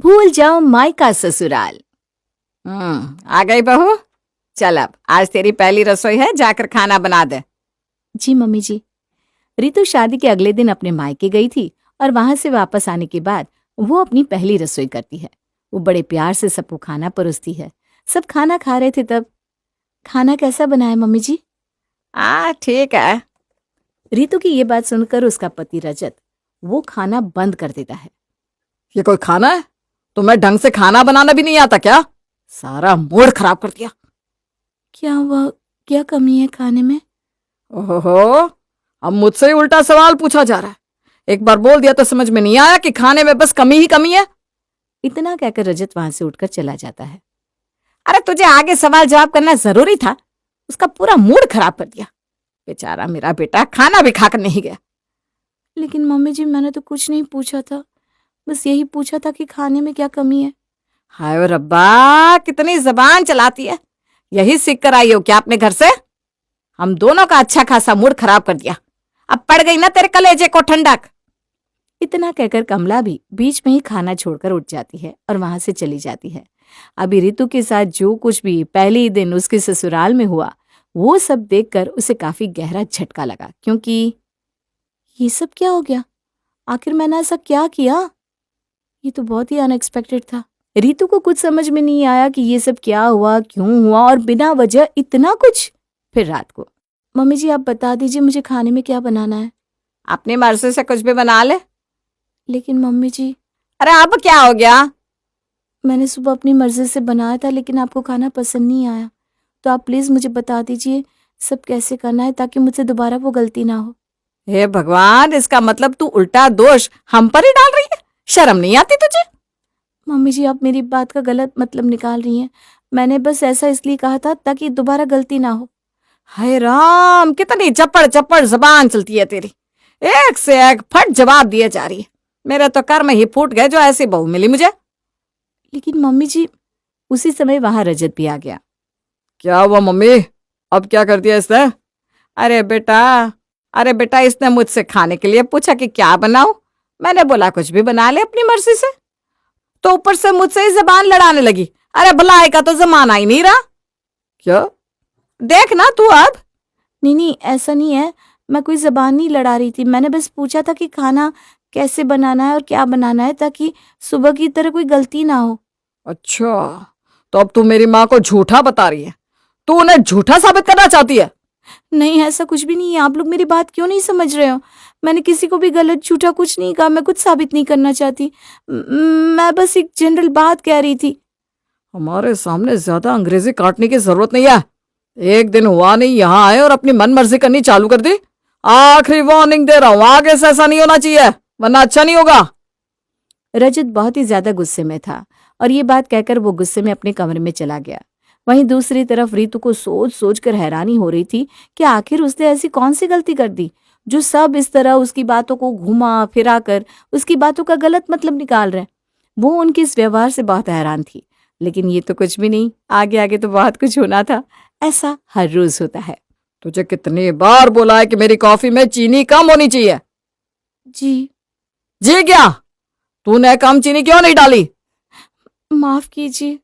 भूल जाओ मायका ससुराल। आ गई बहू। चल अब आज तेरी पहली रसोई है, जाकर खाना बना दे। जी मम्मी जी। रितु शादी के अगले दिन अपने मायके गई थी और वहां से वापस आने के बाद वो अपनी पहली रसोई करती है। वो बड़े प्यार से सबको खाना परोसती है। सब खाना खा रहे थे तब, खाना कैसा बना है मम्मी जी? ठीक है। रितु की ये बात सुनकर उसका पति रजत वो खाना बंद कर देता है। ये कोई खाना है? तुम्हें ढंग से खाना बनाना भी नहीं आता क्या? सारा मूड खराब कर दिया। क्या हुआ? क्या कमी है खाने में? ओहो, अब मुझसे ही उल्टा सवाल पूछा जा रहा है। एक बार बोल दिया तो समझ में नहीं आया कि खाने में बस कमी ही कमी है। इतना कहकर रजत वहां से उठकर चला जाता है। अरे तुझे आगे सवाल जवाब करना जरूरी था। उसका पूरा मूड खराब कर दिया। बेचारा मेरा बेटा खाना भी खाकर नहीं गया। लेकिन मम्मी जी मैंने तो कुछ नहीं पूछा था, बस यही पूछा था कि खाने में क्या कमी है। हाय रब्बा, कितनी जबान चलाती है। यही सीख कर आई हो क्या अपने घर से? हम दोनों का अच्छा खासा मूड खराब कर दिया। अब पड़ गई ना तेरे कलेजे को ठंडक। इतना कहकर कमला भी बीच में ही खाना छोड़कर उठ जाती है और वहां से चली जाती है। अभी रितु के साथ जो कुछ भी पहले ही दिन उसके ससुराल में हुआ वो सब देखकर उसे काफी गहरा झटका लगा, क्योंकि ये सब क्या हो गया? आखिर मैंने ऐसा क्या किया? ये तो बहुत ही अनएक्सपेक्टेड था। रितु को कुछ समझ में नहीं आया कि ये सब क्या हुआ, क्यों हुआ और बिना वजह इतना कुछ। फिर रात को, मम्मी जी आप बता दीजिए मुझे खाने में क्या बनाना है। अपनी मर्जी से कुछ भी बना ले। लेकिन मम्मी जी, अरे अब क्या हो गया? मैंने सुबह अपनी मर्जी से बनाया था लेकिन आपको खाना पसंद नहीं आया, तो आप प्लीज मुझे बता दीजिए सब कैसे करना है ताकि मुझसे दोबारा वो गलती ना हो। हे भगवान, इसका मतलब तू उल्टा दोष हम पर ही डाल रही है। शर्म नहीं आती तुझे? मम्मी जी आप मेरी बात का गलत मतलब निकाल रही हैं। मैंने बस ऐसा इसलिए कहा था ताकि दोबारा गलती ना हो। हाय राम, कितनी चप्पड़ चप्पड़ जबान चलती है तेरी। एक से एक फट जवाब दिए जा रही है। मेरे तो कर्म ही फूट गए जो ऐसी बहू मिली मुझे। लेकिन मम्मी जी, उसी समय वहां रजत भी आ गया। क्या हुआ मम्मी? अब क्या कर दिया इसने? अरे बेटा, अरे बेटा, इसने मुझसे खाने के लिए पूछा कि क्या बनाऊं। मैंने बोला कुछ भी बना ले अपनी मर्जी से। तो ऊपर से मुझसे ही जबान लड़ाने लगी। अरे भलाई का तो जमाना ही नहीं रहा। क्या? देख ना तू अब। नहीं नहीं ऐसा नहीं है, मैं कोई जबान नहीं लड़ा रही थी। मैंने बस पूछा था कि खाना कैसे बनाना है और क्या बनाना है ताकि सुबह की तरह कोई गलती ना हो। अच्छा, तो अब तू मेरी माँ को झूठा बता रही है। तू उन्हें झूठा साबित करना चाहती है? नहीं ऐसा कुछ भी नहीं है। आप लोग मेरी बात क्यों नहीं समझ रहे हो? मैंने किसी को भी गलत झूठा कुछ नहीं कहा। मैं कुछ साबित नहीं करना चाहती। मैं बस एक जनरल बात कह रही थी। हमारे सामने ज्यादा अंग्रेजी काटने की जरूरत नहीं है। एक दिन हुआ नहीं, यहाँ आए और अपनी मन मर्जी करनी चालू कर दी। आखिरी वार्निंग दे रहा हूं, आगे से ऐसा नहीं होना चाहिए, वरना अच्छा नहीं होगा। रजत बहुत ही ज्यादा गुस्से में था और ये बात कहकर वो गुस्से में अपने कमरे में चला गया। वहीं दूसरी तरफ रितु को सोच सोच कर हैरानी हो रही थी कि आखिर उसने ऐसी कौन सी गलती कर दी जो सब इस तरह उसकी बातों को घुमा फिरा कर उसकी बातों का गलत मतलब निकाल रहे। वो उनके इस व्यवहार से बहुत हैरान थी, लेकिन ये तो कुछ भी नहीं, आगे आगे तो बहुत कुछ होना था। ऐसा हर रोज होता है। तुझे कितनी बार बोला है कि मेरी कॉफी में चीनी कम होनी चाहिए? जी। जी क्या? तूने कम चीनी क्यों नहीं डाली? माफ कीजिए।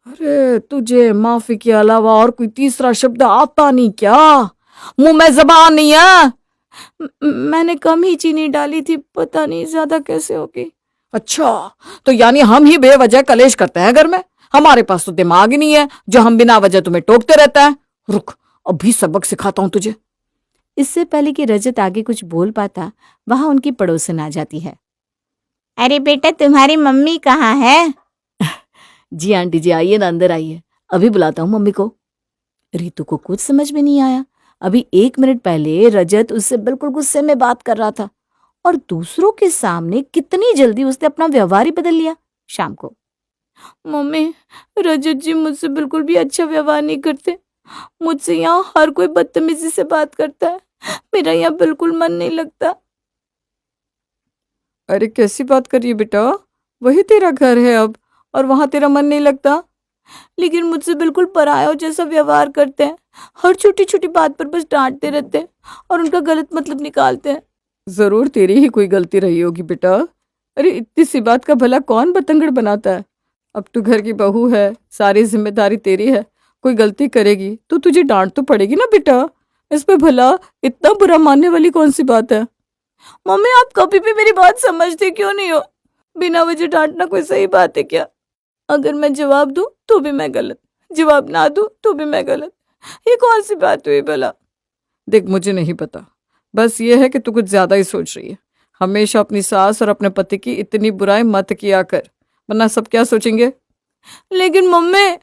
अरे तुझे माफी के अलावा और कोई तीसरा शब्द आता नहीं क्या? मुंह में जबान नहीं है? मैंने कम ही चीनी डाली थी, पता नहीं ज्यादा कैसे होगी। अच्छा, तो यानी हम ही बेवजह कलेश करते हैं घर में। हमारे पास तो दिमाग ही नहीं है जो हम बिना वजह तुम्हें टोकते रहता है। रुक, अभी सबक सिखाता हूं तुझे। इससे पहले कि रजत आगे कुछ बोल पाता, वहां उनकी पड़ोसन आ जाती है। अरे बेटा, तुम्हारी मम्मी कहाँ है? जी आंटी जी, आइए ना, अंदर आइए, अभी बुलाता हूँ मम्मी को। रितु को कुछ समझ में नहीं आया। अभी 1 मिनट पहले रजत उससे बिल्कुल गुस्से में बात कर रहा था और दूसरों के सामने कितनी जल्दी उसने अपना व्यवहार ही बदल लिया। शाम को, मम्मी, रजत जी मुझसे बिल्कुल भी अच्छा व्यवहार नहीं करते। मुझसे यहाँ हर कोई बदतमीजी से बात करता है। मेरा यहाँ बिल्कुल मन नहीं लगता। अरे कैसी बात कर रही है बेटा? वही तेरा घर है अब, और वहां तेरा मन नहीं लगता? लेकिन मुझसे बिल्कुल पराया जैसा व्यवहार करते हैं। हर छोटी छोटी बात पर बस डांटते रहते हैं और उनका गलत मतलब निकालते हैं। जरूर तेरी ही कोई गलती रही होगी बेटा। अरे इतनी सी बात का भला कौन बतंगड़ बनाता है। अब तू घर की बहू है, सारी जिम्मेदारी तेरी है। कोई गलती करेगी तो तुझे डांट तो पड़ेगी ना बेटा। इसमें भला इतना बुरा मानने वाली कौन सी बात है। मम्मी आप कभी भी मेरी बात समझते क्यों नहीं हो? बिना वजह डांटना कोई सही बात है क्या? अगर मैं जवाब दूं तो भी मैं गलत, जवाब ना दूं तो भी मैं गलत। ये कौन सी बात हुई भला? देख मुझे नहीं पता, बस ये है कि तू कुछ ज्यादा ही सोच रही है। हमेशा अपनी सास और अपने पति की इतनी बुराई मत किया कर, वरना सब क्या सोचेंगे। लेकिन मम्मी।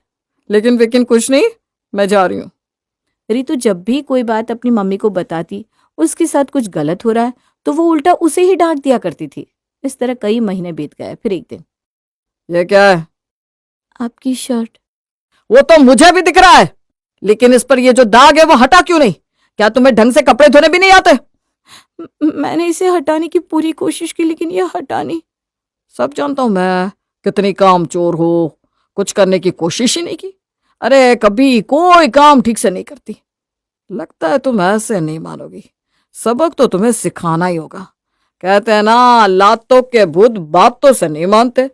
लेकिन वेकिन कुछ नहीं, मैं जा रही हूँ। रितु जब भी कोई बात अपनी मम्मी को बताती उसके साथ कुछ गलत हो रहा है तो वो उल्टा उसे ही डांट दिया करती थी। इस तरह कई महीने बीत गए। फिर एक दिन, ये क्या है? आपकी शर्ट। वो तो मुझे भी दिख रहा है, लेकिन इस पर ये जो दाग है वो हटा क्यों नहीं? क्या तुम्हें ढंग से कपड़े धोने भी नहीं आते? मैंने इसे हटाने की पूरी कोशिश की लेकिन ये हटा नहीं। सब जानता हूं मैं कितनी कामचोर हो, कुछ करने की कोशिश ही नहीं की। अरे कभी कोई काम ठीक से नहीं करती। लगता है तुम ऐसे नहीं मानोगी, सबक तो तुम्हें सिखाना ही होगा। कहते हैं ना, लातों के भूत बातों से नहीं मानते।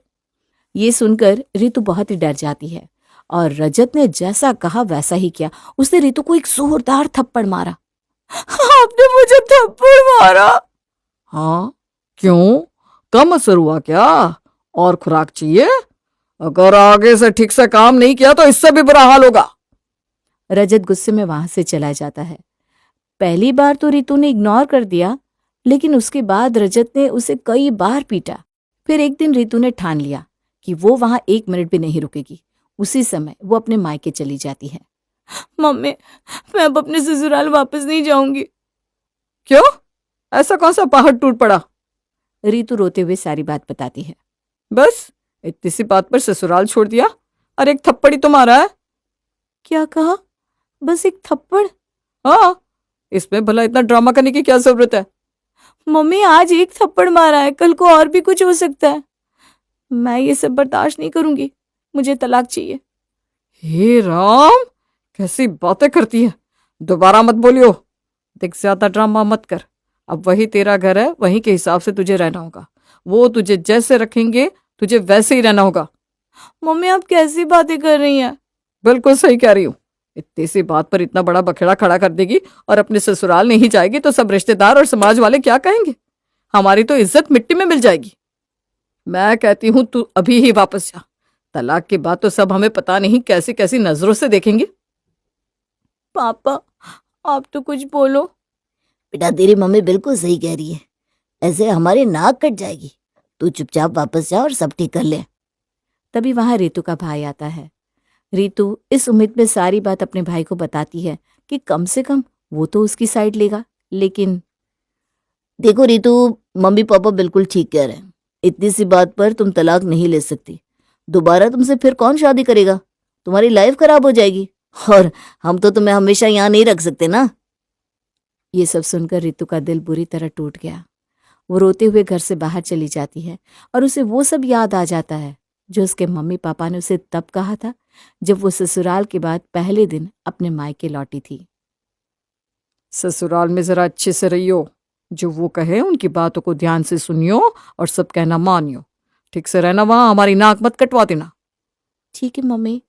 ये सुनकर रितु बहुत ही डर जाती है और रजत ने जैसा कहा वैसा ही किया। उसने रितु को एक जोरदार थप्पड़ मारा। आपने मुझे थप्पड़ मारा? हाँ, क्यों? कम असर हुआ क्या? और खुराक चाहिए? अगर आगे से ठीक से काम नहीं किया तो इससे भी बुरा हाल होगा। रजत गुस्से में वहां से चला जाता है। पहली बार तो रितु ने इग्नोर कर दिया, लेकिन उसके बाद रजत ने उसे कई बार पीटा। फिर एक दिन रितु ने ठान लिया कि वो वहां 1 मिनट भी नहीं रुकेगी। उसी समय वो अपने मायके चली जाती है। मम्मी, मैं अब अपने ससुराल वापस नहीं जाऊंगी। क्यों? ऐसा कौन सा पहाड़ टूट पड़ा? रितु रोते हुए सारी बात बताती है। बस इतनी सी बात पर ससुराल छोड़ दिया और एक थप्पड़ी तो मारा है। क्या कहा? बस एक थप्पड़? हाँ, इसमें भला इतना ड्रामा करने की क्या जरूरत है? मम्मी आज एक थप्पड़ मारा है, कल को और भी कुछ हो सकता है। मैं ये सब बर्दाश्त नहीं करूंगी, मुझे तलाक चाहिए। हे राम, कैसी बातें करती है। दोबारा मत बोलियो। देख ज्यादा ड्रामा मत कर। अब वही तेरा घर है, वहीं के हिसाब से तुझे रहना होगा। वो तुझे जैसे रखेंगे तुझे वैसे ही रहना होगा। मम्मी आप कैसी बातें कर रही हैं? बिल्कुल सही कह रही हूँ। इतनी सी बात पर इतना बड़ा बखेड़ा खड़ा कर देगी और अपने ससुराल नहीं जाएगी तो सब रिश्तेदार और समाज वाले क्या कहेंगे? हमारी तो इज्जत मिट्टी में मिल जाएगी। मैं कहती हूँ तू अभी ही वापस जा। तलाक के बाद तो सब हमें पता नहीं कैसी कैसी नजरों से देखेंगे। पापा आप तो कुछ बोलो। बेटा तेरी मम्मी बिल्कुल सही कह रही है, ऐसे हमारी नाक कट जाएगी। तू चुपचाप वापस जा और सब ठीक कर ले। तभी वहां रितु का भाई आता है। रितु इस उम्मीद में सारी बात अपने भाई को बताती है कि कम से कम वो तो उसकी साइड लेगा। लेकिन देखो रितु, मम्मी पापा बिल्कुल ठीक कह रहे हैं। इतनी सी बात पर तुम तलाक नहीं ले सकती। दोबारा तुमसे फिर कौन शादी करेगा? तुम्हारी लाइफ खराब हो जाएगी और हम तो तुम्हें हमेशा यहाँ नहीं रख सकते ना। ये सब सुनकर रितु का दिल बुरी तरह टूट गया। वो रोते हुए घर से बाहर चली जाती है और उसे वो सब याद आ जाता है जो उसके मम्मी पापा ने उसे तब कहा था जब वो ससुराल के बाद पहले दिन अपने मायके लौटी थी। ससुराल में जरा अच्छे से रहियो। जो वो कहे उनकी बातों को ध्यान से सुनियो और सब कहना मानियो। ठीक से रहना, वहां हमारी नाक मत कटवा देना। ठीक है मम्मी,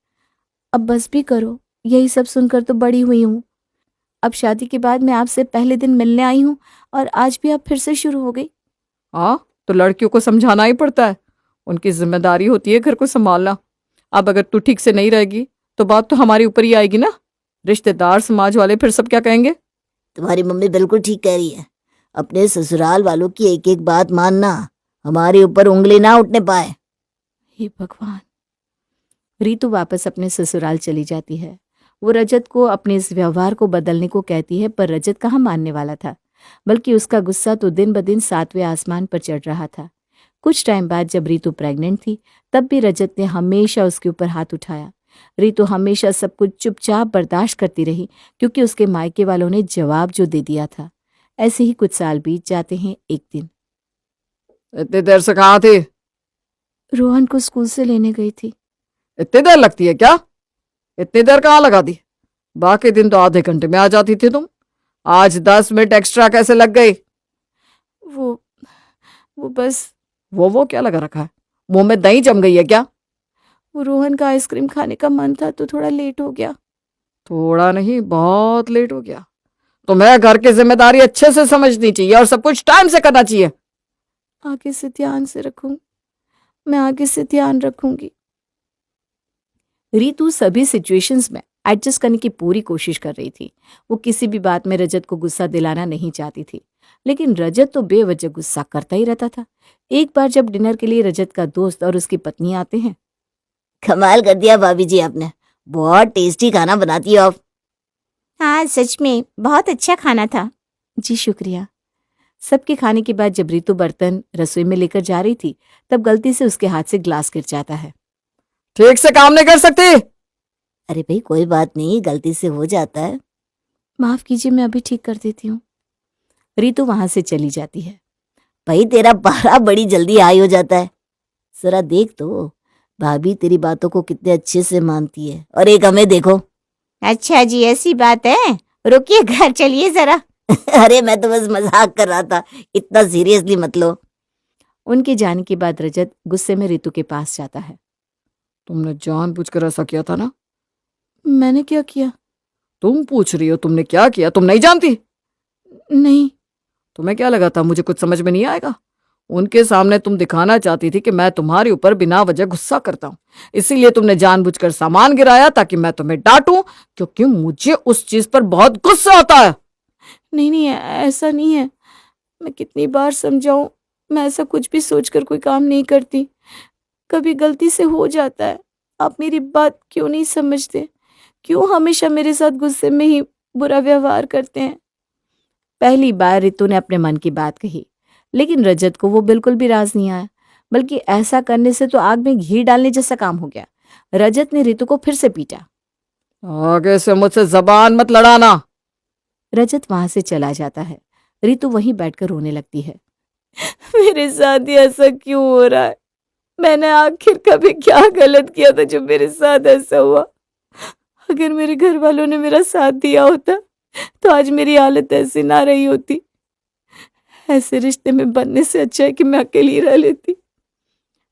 अब बस भी करो। यही सब सुनकर तो बड़ी हुई हूँ। अब शादी के बाद मैं आपसे पहले दिन मिलने आई हूँ और आज भी आप फिर से शुरू हो गई। हाँ, तो लड़कियों को समझाना ही पड़ता है। उनकी जिम्मेदारी होती है घर को संभालना। अब अगर तू ठीक से नहीं रहेगी तो बात तो हमारे ऊपर ही आएगी ना। रिश्तेदार समाज वाले फिर सब क्या कहेंगे? तुम्हारी मम्मी बिल्कुल ठीक कह रही है। अपने ससुराल वालों की एक एक बात मानना, हमारे ऊपर उंगली ना उठने पाए। हे भगवान। रितु वापस अपने ससुराल चली जाती है। वो रजत को अपने इस व्यवहार को बदलने को कहती है, पर रजत कहाँ मानने वाला था, बल्कि उसका गुस्सा तो दिन ब दिन 7वें आसमान पर चढ़ रहा था। कुछ टाइम बाद जब रितु प्रेग्नेंट थी तब भी रजत ने हमेशा उसके ऊपर हाथ उठाया। रितु हमेशा सब कुछ चुपचाप बर्दाश्त करती रही क्योंकि उसके मायके वालों ने जवाब जो दे दिया था। ऐसे ही कुछ साल बीत जाते हैं। एक दिन इतनी देर से कहाँ थी? रोहन को स्कूल से लेने गई थी। इतनी देर लगती है क्या? इतनी देर कहाँ लगा दी? बाकी दिन तो आधे घंटे में आ जाती थी तुम। आज 10 मिनट एक्स्ट्रा कैसे लग गई? वो बस वो क्या लगा रखा है? मुंह में दही जम गई है क्या? वो रोहन का आइसक्रीम खाने का मन था तो थोड़ा लेट हो गया। थोड़ा नहीं, बहुत लेट हो गया। तुम्हें घर की जिम्मेदारी अच्छे से समझनी चाहिए और सब कुछ टाइम से करना चाहिए। आगे से ध्यान से रखूंगी, मैं आगे से ध्यान रखूंगी। रितु सभी सिचुएशंस में एडजस्ट करने की पूरी कोशिश कर रही थी। वो किसी भी बात में रजत को गुस्सा दिलाना नहीं चाहती थी, लेकिन रजत तो बेवजह गुस्सा करता ही रहता था। एक बार जब डिनर के लिए रजत का दोस्त और उसकी पत्नी आते हैं। कमाल कर दिया भाभी जी आपने, बहुत टेस्टी खाना बनाती हो आप। हाँ सच में बहुत अच्छा खाना था। जी शुक्रिया। सबके खाने के बाद जब रितु बर्तन रसोई में लेकर जा रही थी, तब गलती से उसके हाथ से ग्लास गिर जाता है। ठीक से काम नहीं कर सकती? अरे भाई कोई बात नहीं, गलती से हो जाता है। माफ कीजिए, मैं अभी ठीक कर देती हूँ। रितु वहां से चली जाती है। भाई तेरा पारा बड़ी जल्दी हाई हो जाता है। जरा देख तो, भाभी तेरी बातों को कितने अच्छे से मानती है, और एक हमें देखो। अच्छा जी, ऐसी बात है, रुकिए घर चलिए जरा। अरे मैं तो बस मजाक कर रहा था, इतना सीरियसली मत लो। उनके जाने के बाद रजत गुस्से में रितु के पास जाता है। तुमने जानबूझकर ऐसा किया था ना? मैंने क्या किया? तुम पूछ रही हो तुमने क्या किया? तुम नहीं जानती? नहीं। तुम्हें क्या लगा था मुझे कुछ समझ में नहीं आएगा? उनके सामने तुम दिखाना चाहती थी कि मैं तुम्हारे ऊपर बिना वजह गुस्सा करता हूँ, इसीलिए तुमने जानबूझकर सामान गिराया ताकि मैं तुम्हें डांटूं, क्योंकि मुझे उस चीज पर बहुत गुस्सा आता है। नहीं नहीं, ऐसा नहीं है। मैं कितनी बार समझाऊं, मैं ऐसा कुछ भी सोचकर कोई काम नहीं करती। कभी गलती से हो जाता है। आप मेरी बात क्यों नहीं समझते? क्यों हमेशा मेरे साथ गुस्से में ही बुरा व्यवहार करते हैं? पहली बार रितु ने अपने मन की बात कही, लेकिन रजत को वो बिल्कुल भी राज नहीं आया, बल्कि ऐसा करने से तो आग में घी डालने जैसा काम हो गया। रजत ने रितु को फिर से पीटा। आगे से मुझसे जबान मत लड़ाना। रजत वहां से चला जाता है। रितु वहीं बैठकर रोने लगती है। मेरे साथ ही ऐसा क्यों हो रहा है? मैंने आखिर कभी क्या गलत किया था जो मेरे साथ ऐसा हुआ? अगर मेरे घर वालों ने मेरा साथ दिया होता तो आज मेरी हालत ऐसी ना रही होती। ऐसे रिश्ते में बनने से अच्छा है कि मैं अकेली रह लेती।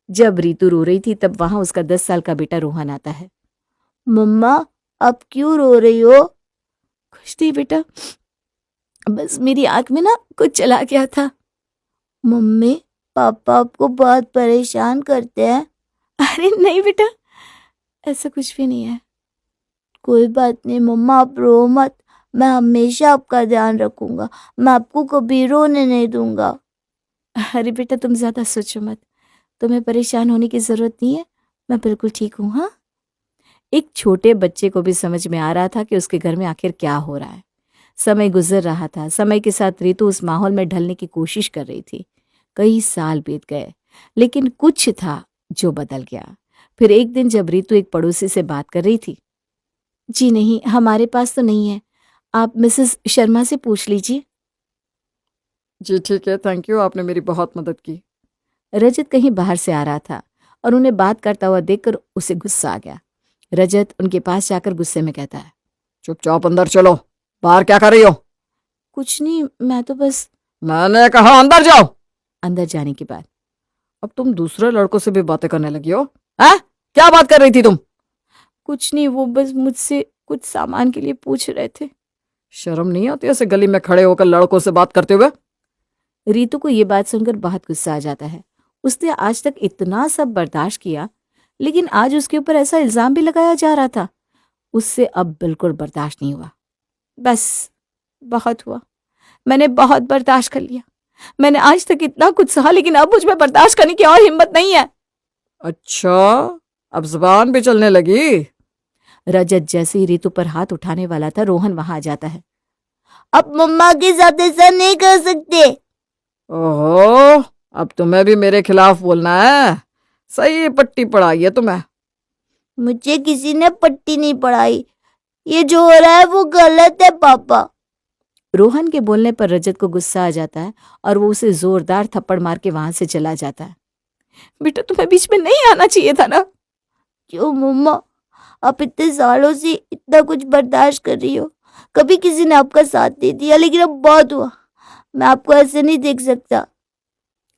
जब रितु रो रही थी तब वहां उसका 10 साल का बेटा रोहन आता है। मम्मा आप क्यों रो रही हो? कुछ नहीं बेटा, बस मेरी आंख में ना कुछ चला गया था। मम्मी पापा आपको बहुत परेशान करते हैं? अरे नहीं बेटा, ऐसा कुछ भी नहीं है। कोई बात नहीं मम्मा, आप रो मत, मैं हमेशा आपका ध्यान रखूंगा, मैं आपको कभी रोने नहीं दूंगा। अरे बेटा तुम ज्यादा सोचो मत, तुम्हें परेशान होने की जरूरत नहीं है, मैं बिल्कुल ठीक हूँ। हाँ, एक छोटे बच्चे को भी समझ में आ रहा था कि उसके घर में आखिर क्या हो रहा है। समय गुजर रहा था। समय के साथ रितु उस माहौल में ढलने की कोशिश कर रही थी। कई साल बीत गए, लेकिन कुछ था जो बदल गया। फिर एक दिन जब रितु एक पड़ोसी से बात कर रही थी। जी नहीं, हमारे पास तो नहीं है, आप मिसेस शर्मा से पूछ लीजिए। जी ठीक है, थैंक यू, आपने मेरी बहुत मदद की। रजत कहीं बाहर से आ रहा था और उन्हें बात करता हुआ देखकर उसे गुस्सा आ गया। रजत उनके पास जाकर गुस्से में कहता है, चुपचाप अंदर चलो। बाहर क्या कर रही हो? कुछ नहीं, मैं तो बस। मैंने कहा अंदर जाओ। अंदर जाने के बाद, अब तुम दूसरे लड़कों से भी बातें करने लगी हो? हैं? क्या बात कर रही थी तुम? कुछ नहीं, वो बस मुझसे कुछ सामान के लिए पूछ रहे थे। शर्म नहीं आती ऐसे गली में खड़े होकर लड़कों से बात करते हुए? रितु को ये बात सुनकर बहुत गुस्सा आ जाता है। उसने आज तक इतना सब बर्दाश्त किया, लेकिन आज उसके ऊपर ऐसा इल्जाम भी लगाया जा रहा था। उससे अब बिल्कुल बर्दाश्त नहीं हुआ। बस बहुत हुआ, मैंने बहुत बर्दाश्त कर लिया। मैंने आज तक इतना कुछ सहा, लेकिन अब मुझ में बर्दाश्त करने की और हिम्मत नहीं है। अच्छा, अब जुबान भी चलने लगी? रजत जैसे ही रितु पर हाथ उठाने वाला था, रोहन वहां आ जाता है। आप मम्मा के साथ ऐसा नहीं कर सकते। ओहो, अब तुम्हें भी मेरे खिलाफ बोलना है? सही पट्टी पड़ाई है तुम्हें। मुझे किसी ने पट्टी नहीं पढ़ाई, ये जो हो रहा है वो गलत है पापा। रोहन के बोलने पर रजत को गुस्सा आ जाता है और वो उसे जोरदार थप्पड़ मार के वहां से चला जाता है। बेटा तुम्हें बीच में नहीं आना चाहिए था ना। क्यों मम्मा, आप इतने सालों से इतना कुछ बर्दाश्त कर रही हो, कभी किसी ने आपका साथ नहीं दिया, लेकिन अब बहुत हुआ, मैं आपको ऐसे नहीं देख सकता।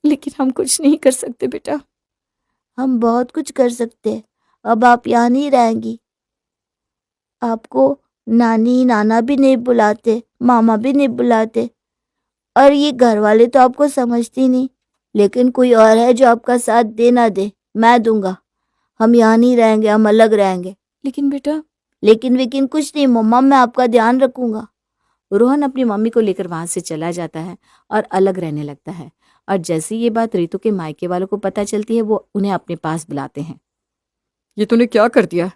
लेकिन हम कुछ नहीं कर सकते बेटा। हम बहुत कुछ कर सकते हैं। अब आप यहाँ नहीं रहेंगी। आपको नानी नाना भी नहीं बुलाते, मामा भी नहीं बुलाते, और ये घर वाले तो आपको समझते ही नहीं। लेकिन कोई और है जो आपका साथ दे ना दे, मैं दूंगा। हम यहाँ नहीं रहेंगे, हम अलग रहेंगे। लेकिन बेटा, लेकिन कुछ नहीं मम्मा, मैं आपका ध्यान रखूंगा। रोहन अपनी मम्मी को लेकर वहां से चला जाता है और अलग रहने लगता है। और जैसे ये बात रितु के मायके वालों को पता चलती है, वो उन्हें अपने पास बुलाते हैं। ये तूने क्या कर दिया?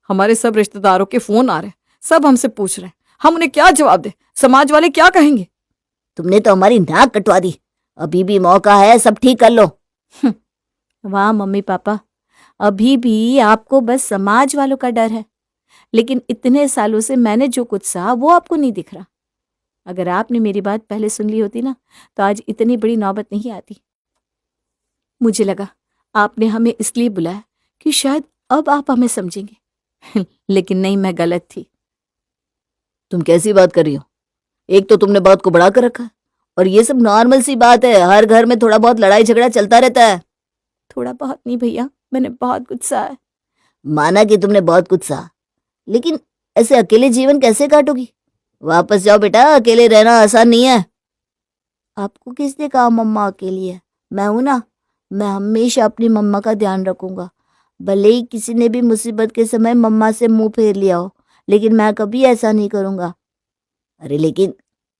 हमारे सब रिश्तेदारों के फोन आ रहे हैं, सब हमसे पूछ रहे हैं, हम उन्हें क्या जवाब दे? समाज वाले क्या कहेंगे? तुमने तो हमारी नाक कटवा दी। अभी भी मौका है, सब ठीक कर लो। वाह मम्मी पापा, अभी भी आपको बस समाज वालों का डर है, लेकिन इतने सालों से मैंने जो कुछ सहा वो आपको नहीं दिख रहा। अगर आपने मेरी बात पहले सुन ली होती ना, तो आज इतनी बड़ी नौबत नहीं आती। मुझे लगा आपने हमें इसलिए बुलाया कि शायद अब आप हमें समझेंगे, लेकिन नहीं, मैं गलत थी। तुम कैसी बात कर रही हो? एक तो तुमने बात को बढ़ा कर रखा है, और ये सब नॉर्मल सी बात है। हर घर में थोड़ा बहुत लड़ाई झगड़ा चलता रहता है। थोड़ा बहुत नहीं भैया, मैंने बहुत कुछ सहा है। माना कि तुमने बहुत कुछ सहा, लेकिन ऐसे अकेले जीवन कैसे काटोगी? वापस जाओ बेटा, अकेले रहना आसान नहीं है। आपको किसने कहा मम्मा अकेली है? मैं हूं ना। मैं हमेशा अपनी मम्मा का ध्यान रखूंगा। भले ही किसी ने भी मुसीबत के समय मम्मा से मुंह फेर लिया हो, लेकिन मैं कभी ऐसा नहीं करूंगा। अरे लेकिन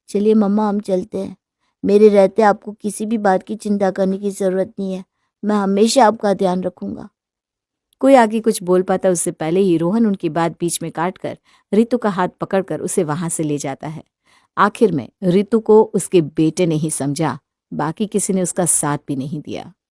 चलिए मम्मा, हम चलते हैं। मेरे रहते आपको किसी भी बात की चिंता करने की जरूरत नहीं है। मैं हमेशा आपका ध्यान रखूंगा। कोई आगे कुछ बोल पाता उससे पहले ही रोहन उनकी बात बीच में काटकर रितु का हाथ पकड़कर उसे वहां से ले जाता है। आखिर में रितु को उसके बेटे ने ही समझा, बाकी किसी ने उसका साथ भी नहीं दिया।